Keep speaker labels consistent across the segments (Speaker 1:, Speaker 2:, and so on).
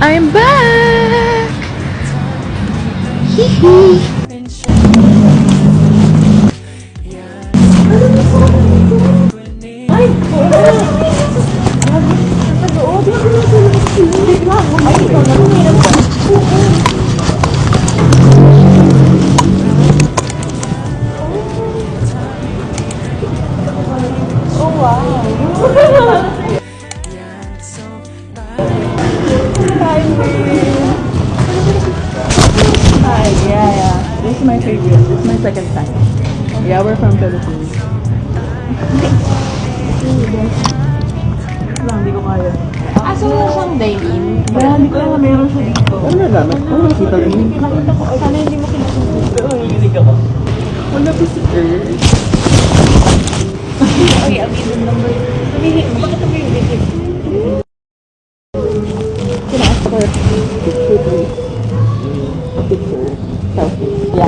Speaker 1: I'm back! Hee Hi, yeah. This is my favorite. This is my second time. Yeah, we're from Philippines. Hindi ko kaya.
Speaker 2: Aso mo siyang dine-in?
Speaker 1: Kaya hindi ko lang na meron siya dito. Ano nalaman? Ano nakita ko?
Speaker 2: Nakita ko, sana hindi mo kinasusunod.
Speaker 1: Pero nanginig ako. Wala po si Earth.
Speaker 2: Ay, abidon number. Bakit ito yung video?
Speaker 1: Kinaas ko picture please. Picture. Selfie. Yeah.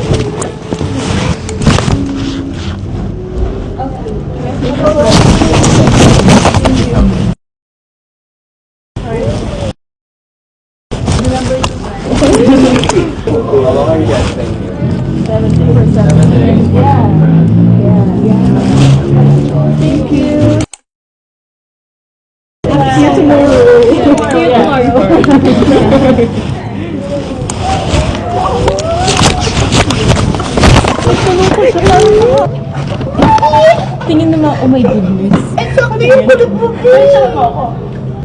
Speaker 1: Thank you. See you tomorrow. See you tomorrow.
Speaker 2: Tingin naman, oh my goodness.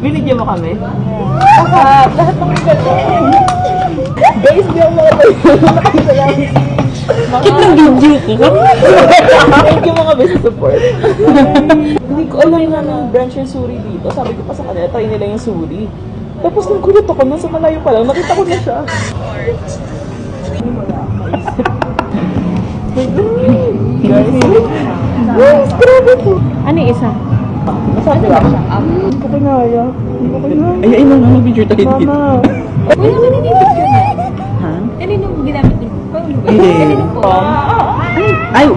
Speaker 1: Binigyan mo kami?
Speaker 2: Lahat ng galing.
Speaker 1: Guys, di ako makapagod.
Speaker 2: Kit ng video ko.
Speaker 1: Thank you mga best support. Hindi ko alam na ng branch yung suri dito. Sabi ko pa sa kanila, try nila yung suri. Tapos nagkulot ako nasa malayo pa lang. Nakita ko na siya. Guys, grabe po.
Speaker 2: Ano yung isa?
Speaker 1: Masabi ba? Hindi ko kinaya. Hindi ko kinaya. Ay, na nga, picture tayo dito.
Speaker 2: Mama. Wala naman yung picture na.
Speaker 1: Ha?
Speaker 2: Kanino mo ginamit din?
Speaker 1: Hindi.
Speaker 2: Kanino po?
Speaker 1: Ay,